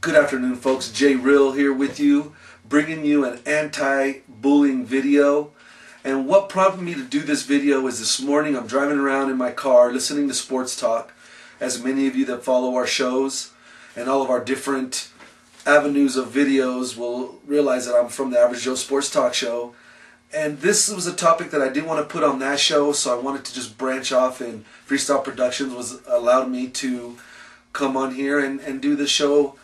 Good afternoon, folks. Jay Real here with you, bringing you an anti-bullying video. And what prompted me to do this video is this morning I'm driving around in my car listening to sports talk, as many of you that follow our shows and all of our different avenues of videos will realize that I'm from the Average Joe Sports Talk Show. And this was a topic that I didn't want to put on that show, so I wanted to just branch off, and Freestyle Productions was allowed me to come on here and do the show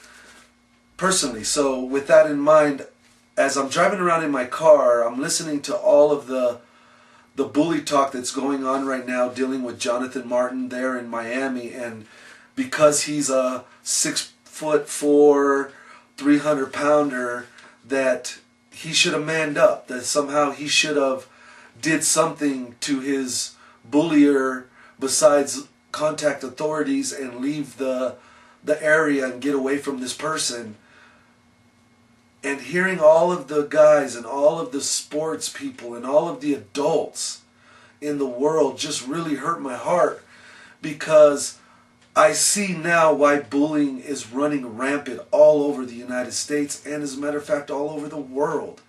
personally. So with that in mind, as I'm driving around in my car, I'm listening to all of the bully talk that's going on right now, dealing with Jonathan Martin there in Miami. And because he's a 6'4", 300-pounder, that he should have manned up, that somehow he should have did something to his bullier besides contact authorities and leave the area and get away from this person. And hearing all of the guys and all of the sports people and all of the adults in the world just really hurt my heart, because I see now why bullying is running rampant all over the United States and, as a matter of fact, all over the world.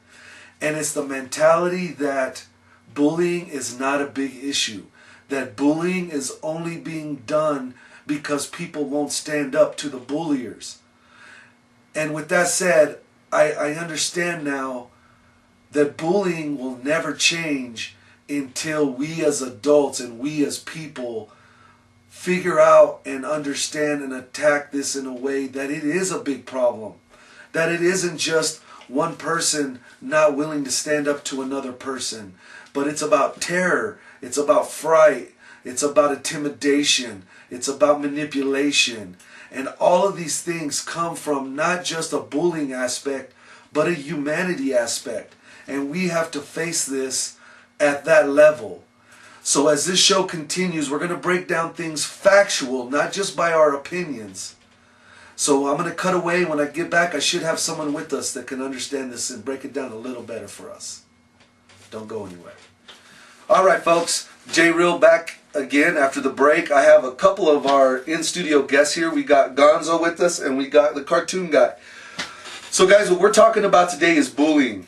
And it's the mentality that bullying is not a big issue, that bullying is only being done because people won't stand up to the bulliers. And with that said, I understand now that bullying will never change until we as adults and we as people figure out and understand and attack this in a way that it is a big problem. That it isn't just one person not willing to stand up to another person, but it's about terror, it's about fright, it's about intimidation, it's about manipulation. And all of these things come from not just a bullying aspect, but a humanity aspect. And we have to face this at that level. So as this show continues, we're going to break down things factual, not just by our opinions. So I'm going to cut away. When I get back, I should have someone with us that can understand this and break it down a little better for us. Don't go anywhere. All right, folks. Jay Real back again after the break. I have a couple of our in-studio guests here. We got Gonzo with us, and we got the cartoon guy. So guys, what we're talking about today is bullying.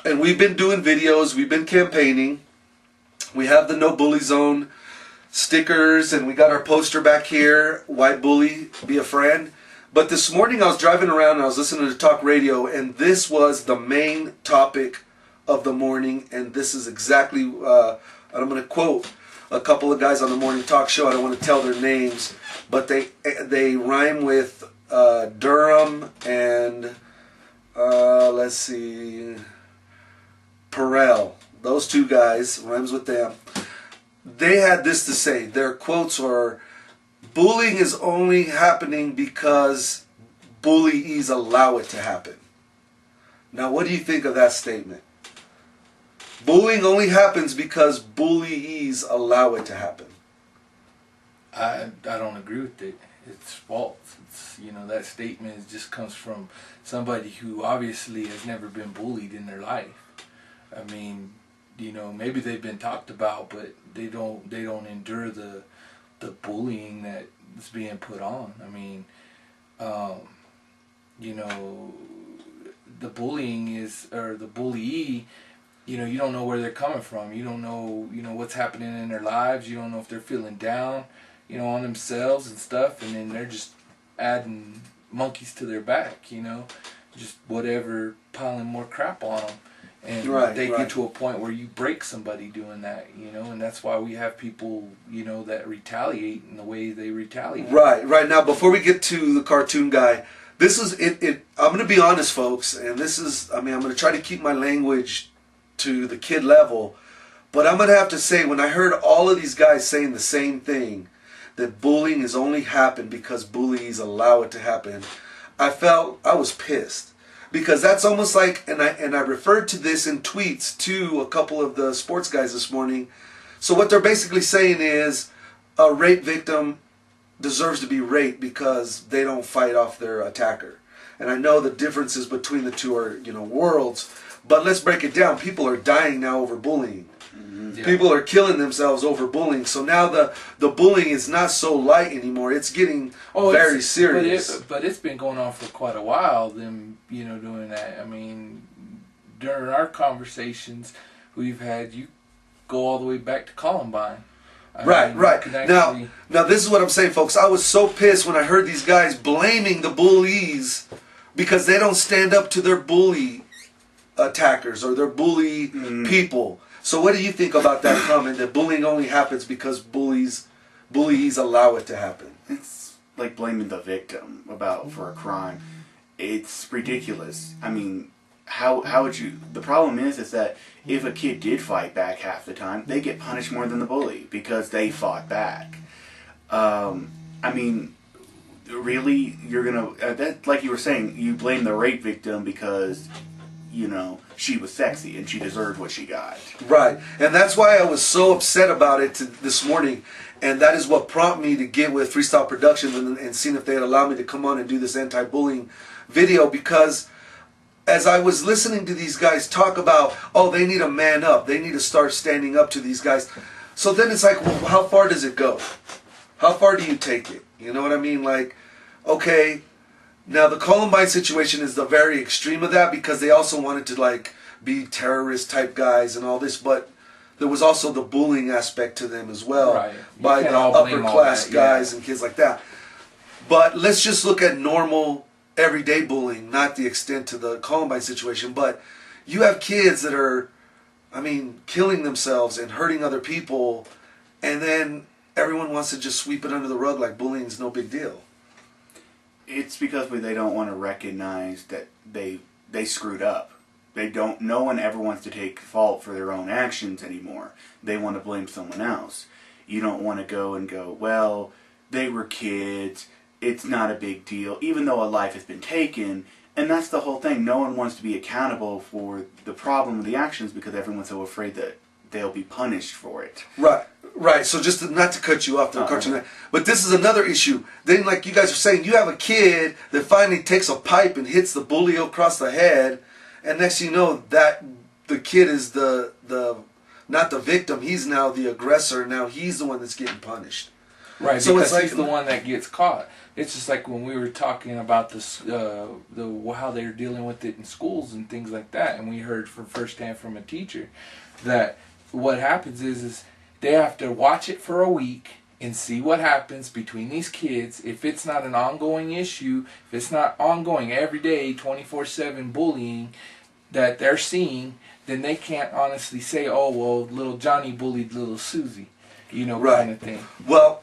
And we've been doing videos, we've been campaigning. We have the No Bully Zone stickers, and we got our poster back here, Why Bully, Be a Friend. But this morning I was driving around and I was listening to talk radio, and this was the main topic of the morning. And this is exactly, I'm going to quote a couple of guys on the morning talk show. I don't want to tell their names, but they rhyme with Durham and let's see, Perel. Those two guys, rhymes with them. They had this to say. Their quotes are, bullying is only happening because bullies allow it to happen. Now, what do you think of that statement? Bullying only happens because bullies allow it to happen. I don't agree with it. It's false. It's, that statement just comes from somebody who obviously has never been bullied in their life. I mean, maybe they've been talked about, but they don't endure the bullying that's being put on. I mean, the bullying is, or the bully, you don't know where they're coming from. You don't know, what's happening in their lives. You don't know if they're feeling down, on themselves and stuff, and then they're just adding monkeys to their back, just whatever, piling more crap on them. And they get to a point where you break somebody doing that, and that's why we have people, that retaliate in the way they retaliate. Right. Now, before we get to the cartoon guy, this is it. I'm going to be honest, folks, and this is, I'm going to try to keep my language to the kid level, but I'm going to have to say, when I heard all of these guys saying the same thing, that bullying has only happened because bullies allow it to happen, I was pissed. Because that's almost like, and I referred to this in tweets to a couple of the sports guys this morning. So what they're basically saying is a rape victim deserves to be raped because they don't fight off their attacker. And I know the differences between the two are, worlds. But let's break it down. People are dying now over bullying. Mm-hmm. Yeah. People are killing themselves over bullying. So now the bullying is not so light anymore. It's getting very serious. But it's been going on for quite a while. Them, doing that. I mean, during our conversations we've had, you go all the way back to Columbine. Right. Now this is what I'm saying, folks. I was so pissed when I heard these guys blaming the bullies because they don't stand up to their bully attackers or their bully people. So what do you think about that comment that bullying only happens because bullies allow it to happen? It's like blaming the victim for a crime. It's ridiculous. I mean, how would you... The problem is that if a kid did fight back half the time, they get punished more than the bully because they fought back. I mean, really, you're gonna... that, like you were saying, you blame the rape victim because, she was sexy and she deserved what she got. Right. And that's why I was so upset about it this morning. And that is what prompted me to get with Freestyle Productions and seeing if they'd allow me to come on and do this anti-bullying video, because as I was listening to these guys talk about, they need to man up, they need to start standing up to these guys. So then it's like, well, how far does it go? How far do you take it? You know what I mean? Like, okay, now the Columbine situation is the very extreme of that, because they also wanted to be terrorist type guys and all this, but there was also the bullying aspect to them as well, right, by the upper class guys and kids like that. But let's just look at normal everyday bullying, not the extent to the Columbine situation. But you have kids that are, killing themselves and hurting other people, and then everyone wants to just sweep it under the rug like bullying is no big deal. It's because they don't want to recognize that they screwed up. No one ever wants to take fault for their own actions anymore. They want to blame someone else. You don't want to go, well, they were kids, it's not a big deal, even though a life has been taken. And that's the whole thing. No one wants to be accountable for the problem of the actions because everyone's so afraid that they'll be punished for it. Right. So just not to cut you off, but this is another issue. Then, like you guys are saying, you have a kid that finally takes a pipe and hits the bully across the head, and next thing you know, that the kid is the not the victim. He's now the aggressor. Now he's the one that's getting punished. Right. So because he's the one that gets caught. It's just like when we were talking about this, how they're dealing with it in schools and things like that, and we heard from firsthand from a teacher that what happens is they have to watch it for a week and see what happens between these kids. If it's not an ongoing issue, if it's not ongoing every day, 24/7 bullying that they're seeing, then they can't honestly say, oh, well, little Johnny bullied little Susie, kind of thing. Well,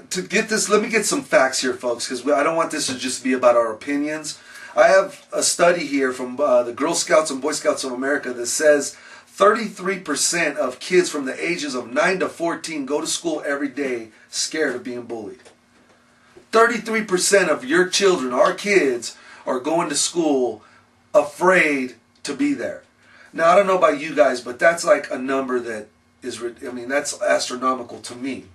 to get this, let me get some facts here, folks, because I don't want this to just be about our opinions. I have a study here from the Girl Scouts and Boy Scouts of America that says 33% of kids from the ages of 9 to 14 go to school every day scared of being bullied. 33% of your children, our kids, are going to school afraid to be there. Now, I don't know about you guys, but that's like a number that is, that's astronomical to me.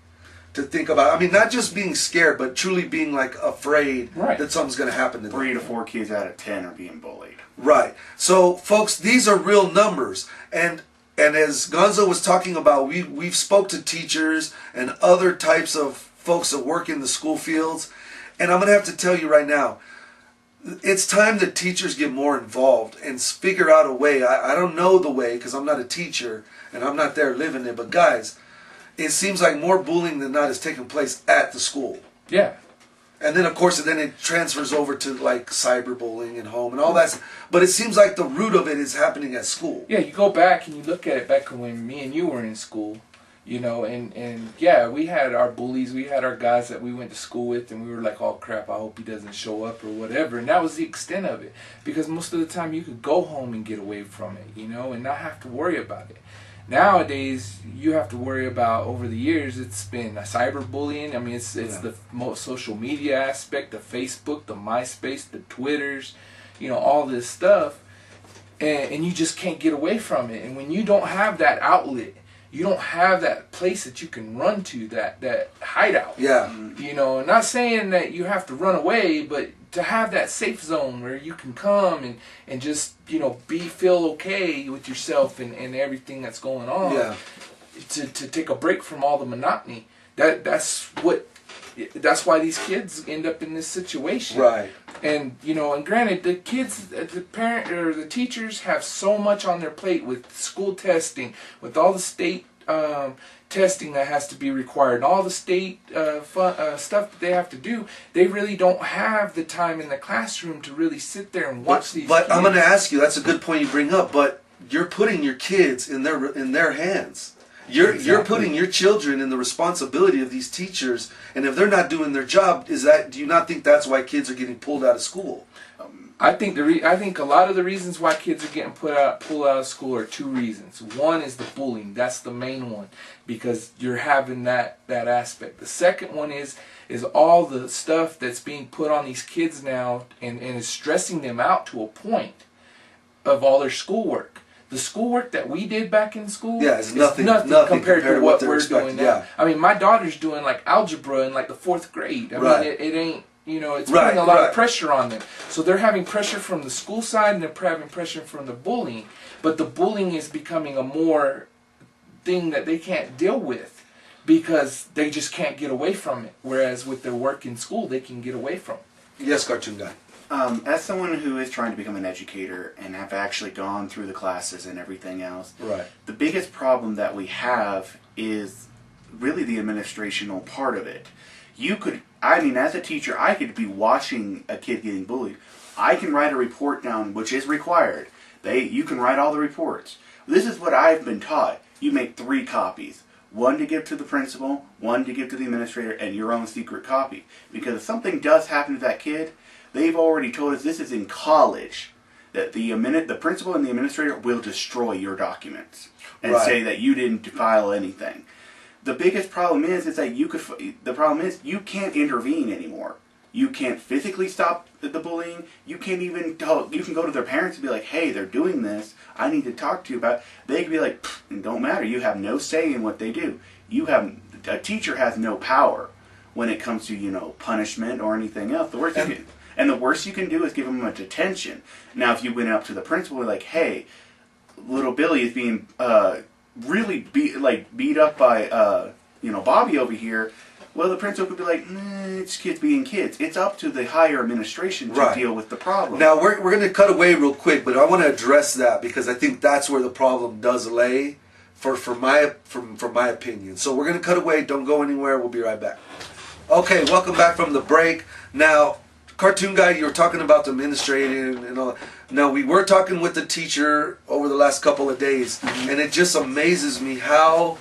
To think about, not just being scared, but truly being afraid that something's going to happen to them. 3 to 4 kids out of 10 are being bullied. Right. So, folks, these are real numbers. And as Gonzo was talking about, we've spoke to teachers and other types of folks that work in the school fields. And I'm going to have to tell you right now, it's time that teachers get more involved and figure out a way. I don't know the way because I'm not a teacher and I'm not there living it. But guys, it seems like more bullying than not is taking place at the school. Yeah. And then, of course, it transfers over to cyberbullying and home and all that. But it seems like the root of it is happening at school. Yeah, you go back and you look at it back when me and you were in school, and yeah, we had our bullies, we had our guys that we went to school with, and we were like, oh crap, I hope he doesn't show up or whatever. And that was the extent of it. Because most of the time you could go home and get away from it, and not have to worry about it. Nowadays, you have to worry about, over the years, it's been cyberbullying. It's the most social media aspect, the Facebook, the MySpace, the Twitters, all this stuff. And you just can't get away from it. And when you don't have that outlet, you don't have that place that you can run to, that hideout. Yeah. Not saying that you have to run away, but to have that safe zone where you can come and just, feel okay with yourself and everything that's going on. Yeah. to take a break from all the monotony. That's why these kids end up in this situation. Right. And and granted, the kids, the parent or the teachers have so much on their plate with school testing, with all the state testing that has to be required, and all the state stuff that they have to do. They really don't have the time in the classroom to really sit there and watch these. But kids. I'm going to ask you. That's a good point you bring up. But you're putting your kids in their hands. You're putting your children in the responsibility of these teachers, and if they're not doing their job, do you not think that's why kids are getting pulled out of school? I think a lot of the reasons why kids are getting pulled out of school are two reasons. One is the bullying. That's the main one, because you're having that aspect. The second one is all the stuff that's being put on these kids now and is stressing them out to a point of all their schoolwork. The schoolwork that we did back in school is nothing compared to what we're doing now. Yeah. I mean, my daughter's doing like algebra in like the 4th grade. I mean, it ain't, it's putting a lot of pressure on them. So they're having pressure from the school side, and they're having pressure from the bullying. But the bullying is becoming a more thing that they can't deal with because they just can't get away from it. Whereas with their work in school, they can get away from it. Yes, Cartoon Guy. As someone who is trying to become an educator and have actually gone through the classes and everything else, right, the biggest problem that we have is really the administrational part of it. As a teacher, I could be watching a kid getting bullied. I can write a report down, which is required. You can write all the reports. This is what I've been taught. You make 3 copies. 1 to give to the principal, 1 to give to the administrator, and your own secret copy. Because if something does happen to that kid, they've already told us this is in college, that the principal and the administrator will destroy your documents and say that you didn't file anything. The biggest problem is that you can't intervene anymore. You can't physically stop the bullying. You can't even you can go to their parents and be like, hey, they're doing this. I need to talk to you about it. They can be like, it don't matter. You have no say in what they do. A teacher has no power when it comes to, punishment or anything else. The worst you can do is give them a detention. Now, if you went up to the principal like, hey, little Billy is being really beat up by Bobby over here, well, the principal could be like, it's kids being kids. It's up to the higher administration to deal with the problem. Now, we're going to cut away real quick, but I want to address that because I think that's where the problem does lay, from my opinion. So we're going to cut away. Don't go anywhere. We'll be right back. Okay, welcome back from the break. Now, Cartoon Guy, you were talking about the administrative and all. Now, we were talking with the teacher over the last couple of days, and it just amazes me how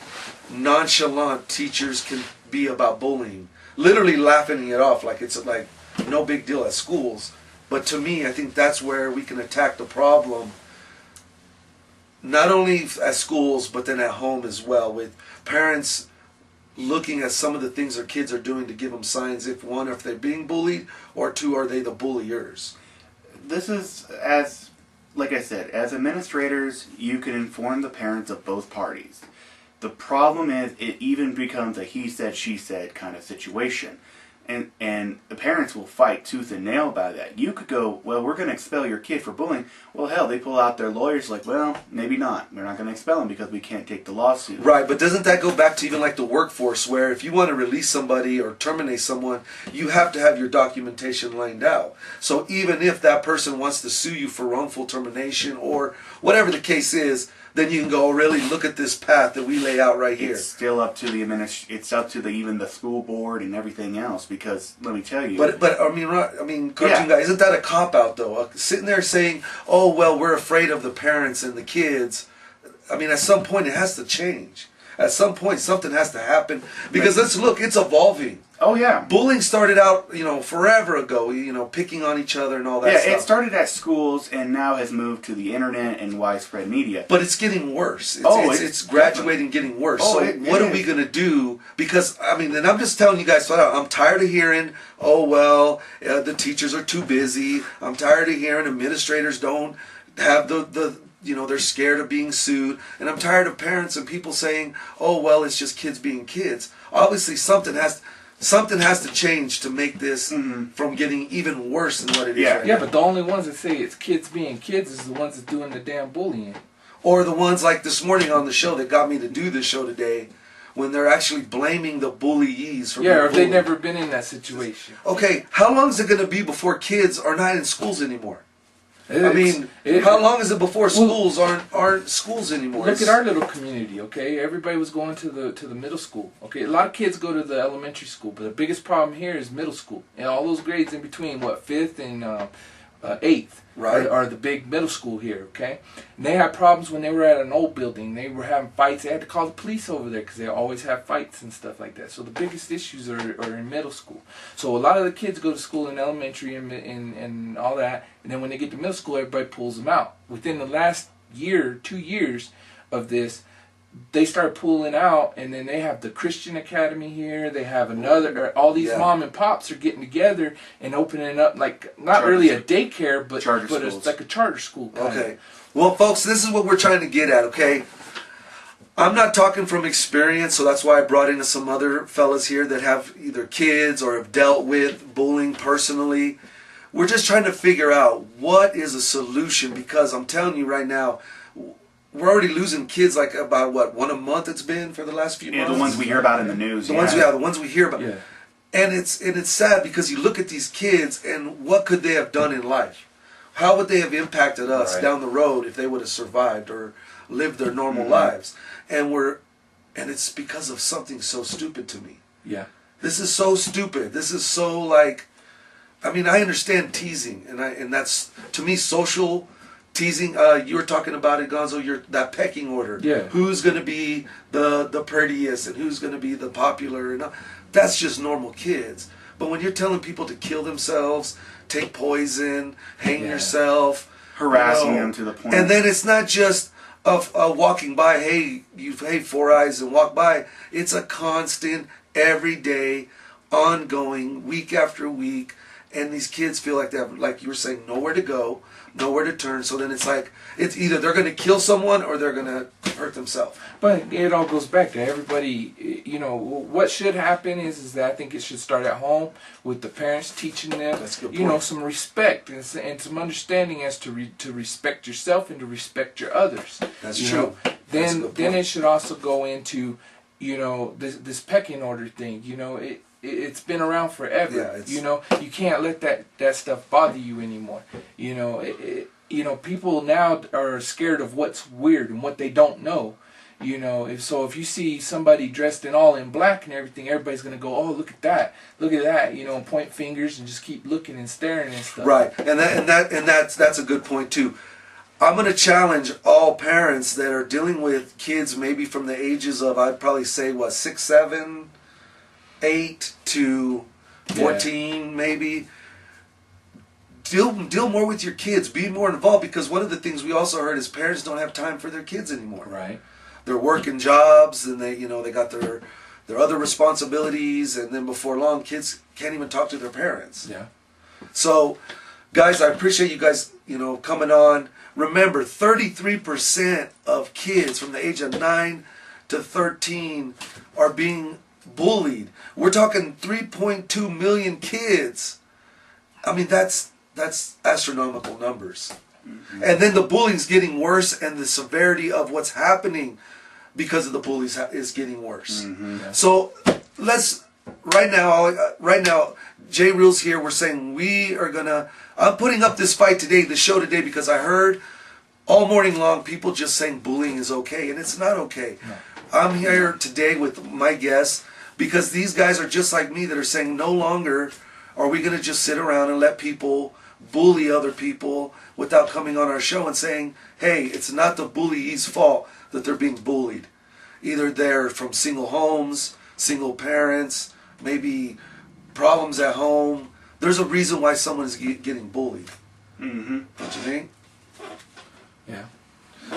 nonchalant teachers can be about bullying. Literally laughing it off like it's like no big deal at schools. But to me, I think that's where we can attack the problem, not only at schools, but then at home as well, with parents looking at some of the things their kids are doing to give them signs, if they're being bullied, or 2, are they the bulliers? This is, like I said, as administrators, you can inform the parents of both parties. The problem is it even becomes a he said, she said kind of situation. And the parents will fight tooth and nail about that. You could go, well, we're going to expel your kid for bullying. Well, hell, they pull out their lawyers like, well, maybe not. We're not going to expel him because we can't take the lawsuit. Right, but doesn't that go back to even like the workforce, where if you want to release somebody or terminate someone, you have to have your documentation lined out. So even if that person wants to sue you for wrongful termination or whatever the case is, then you can go, really, look at this path that we lay out right here. It's still up to it's up to even the school board and everything else, because let me tell you. But Cartoon Guy, isn't that a cop out though? Sitting there saying, "Oh well, we're afraid of the parents and the kids." I mean, at some point it has to change. At some point something has to happen, because let's look, it's evolving. Oh yeah, bullying started out, forever ago. Picking on each other and all that stuff. Yeah, it started at schools and now has moved to the internet and widespread media. But it's getting worse. It's graduating, getting worse. So what are we gonna do? Because and I'm just telling you guys flat out, I'm tired of hearing, oh well, the teachers are too busy. I'm tired of hearing administrators don't have they're scared of being sued, and I'm tired of parents and people saying, oh well, it's just kids being kids. Obviously something has to change to make this from getting even worse than what it is right now. Yeah, but the only ones that say it's kids being kids is the ones that's doing the damn bullying. or the ones like this morning on the show that got me to do this show today, when they're actually blaming the bullies for Yeah, being or if they've bullied. never been in that situation. Okay, how long is it going to be before kids are not in schools anymore? I mean, It- how long is it before schools aren't schools anymore? Look at our little community, okay? Everybody was going to the middle school, okay? A lot of kids go to the elementary school, but the biggest problem here is middle school. And all those grades in between, what, 5th and 8th, Right. are the big middle school here, okay? And they had problems when they were at an old building. They were having fights. They had to call the police over there because they always have fights and stuff like that. So the biggest issues are in middle school. So a lot of the kids go to school in elementary and all that, and then when they get to middle school, everybody pulls them out. Within the last year, 2 years of this, they start pulling out, and then they have the Christian Academy here. They have another. All these Yeah. mom and pops are getting together and opening up, like, not Charter really a daycare, but Charter it's schools. like a charter school. Kind of. Okay. Well, folks, this is what we're trying to get at, okay? I'm not talking from experience, so that's why I brought in some other fellas here that have either kids or have dealt with bullying personally. We're just trying to figure out what is a solution, because I'm telling you right now, we're already losing kids like about, what, one a month it's been for the last few Yeah, months? the ones we hear about in the news. The ones we hear about. Yeah. And it's sad because you look at these kids and what could they have done in life? How would they have impacted us Right. down the road if they would have survived or lived their normal Mm-hmm. lives? And it's because of something so stupid to me. Yeah. This is so stupid. This is so like, I mean, I understand teasing, and that's to me social teasing. You were talking about it, Gonzo. That pecking order. Yeah. Who's going to be the prettiest and who's going to be the popular? And that's just normal kids. But when you're telling people to kill themselves, take poison, hang Yeah. yourself, Harassing them to the point. and then it's not just of walking by. Hey, Four Eyes, and walk by. It's a constant, everyday, ongoing, week after week. And these kids feel like they have, like you were saying, nowhere to go, nowhere to turn. So then it's like, it's either they're going to kill someone or they're going to hurt themselves. But it all goes back to everybody. You know, what should happen is that I think it should start at home with the parents teaching them, That's a good you know, point. some respect and some understanding as to respect yourself and to respect your others. That's you true. know. That's a Then good then point. it should also go into, you know, this pecking order thing. You know, it's been around forever. Yeah, it's- you know, you can't let that stuff bother you anymore. You know, you know, people now are scared of what's weird and what they don't know. You know, if you see somebody dressed in all in black and everything, everybody's gonna go, "Oh, look at that," you know, and point fingers and just keep looking and staring and stuff. Right, and that's a good point too. I'm going to challenge all parents that are dealing with kids maybe from the ages of, I'd probably say, 6, 7, 8 to 14 maybe. Deal more with your kids. Be more involved, because one of the things we also heard is parents don't have time for their kids anymore. Right. They're working jobs, and they got their other responsibilities, and then before long, kids can't even talk to their parents. Yeah. So, guys, I appreciate you guys, coming on. Remember, 33% of kids from the age of 9 to 13 are being bullied. We're talking 3.2 million kids. I mean, that's astronomical numbers. Mm-hmm. And then the bullying's getting worse, and the severity of what's happening because of the bullies is getting worse. Mm-hmm. Yeah. So let's right now, Jay Reel's here. We're saying I'm putting up this fight today, the show today, because I heard all morning long people just saying bullying is okay, and it's not okay. No. I'm here today with my guests because these guys are just like me that are saying no longer are we going to just sit around and let people bully other people without coming on our show and saying, hey, it's not the bully's fault that they're being bullied. Either they're from single homes, single parents, maybe problems at home. There's a reason why someone is getting bullied. Mm-hmm. Don't you think? Yeah.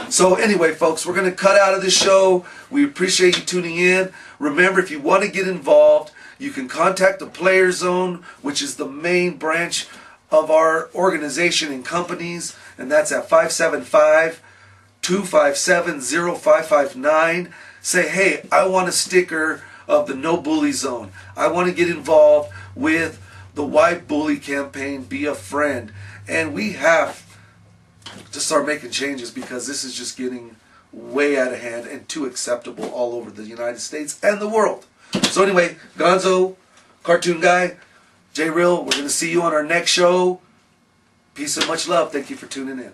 So anyway, folks, we're going to cut out of the show. We appreciate you tuning in. Remember, if you want to get involved, you can contact the Player Zone, which is the main branch of our organization and companies, and that's at 575-257-0559. Say, hey, I want a sticker of the No Bully Zone. I want to get involved with the Why Bully campaign, Be a Friend. And we have to start making changes, because this is just getting way out of hand and too acceptable all over the United States and the world. So anyway, Gonzo, Cartoon Guy, J Real, we're going to see you on our next show. Peace and much love. Thank you for tuning in.